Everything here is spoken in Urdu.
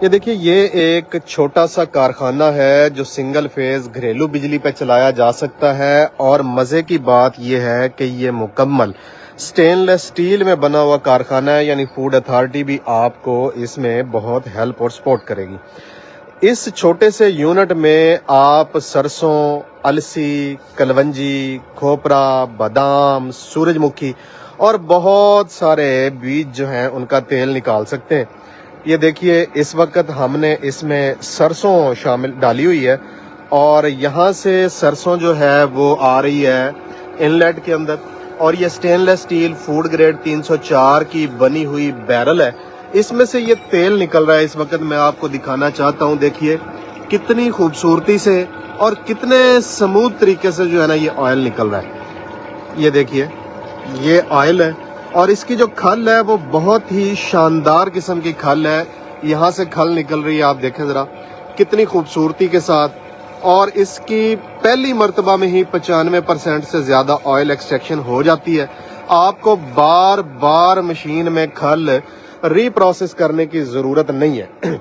یہ دیکھیے، یہ ایک چھوٹا سا کارخانہ ہے جو سنگل فیز گھریلو بجلی پہ چلایا جا سکتا ہے، اور مزے کی بات یہ ہے کہ یہ مکمل سٹین لیس سٹیل میں بنا ہوا کارخانہ ہے، یعنی فوڈ اتھارٹی بھی آپ کو اس میں بہت ہیلپ اور سپورٹ کرے گی۔ اس چھوٹے سے یونٹ میں آپ سرسوں، السی، کلونجی، کھوپرا، بادام، سورج مکھی اور بہت سارے بیج جو ہیں ان کا تیل نکال سکتے ہیں۔ یہ دیکھیے، اس وقت ہم نے اس میں سرسوں شامل ڈالی ہوئی ہے، اور یہاں سے سرسوں جو ہے وہ آ رہی ہے انلیٹ کے اندر، اور یہ سٹین لیس سٹیل فوڈ گریڈ 304 کی بنی ہوئی بیرل ہے، اس میں سے یہ تیل نکل رہا ہے۔ اس وقت میں آپ کو دکھانا چاہتا ہوں، دیکھیے کتنی خوبصورتی سے اور کتنے سموتھ طریقے سے جو ہے نا یہ آئل نکل رہا ہے۔ یہ دیکھیے، یہ آئل ہے، اور اس کی جو کھل ہے وہ بہت ہی شاندار قسم کی کھل ہے۔ یہاں سے کھل نکل رہی ہے، آپ دیکھیں ذرا کتنی خوبصورتی کے ساتھ، اور اس کی پہلی مرتبہ میں ہی 95% سے زیادہ آئل ایکسٹریکشن ہو جاتی ہے۔ آپ کو بار بار مشین میں کھل ری پروسیس کرنے کی ضرورت نہیں ہے۔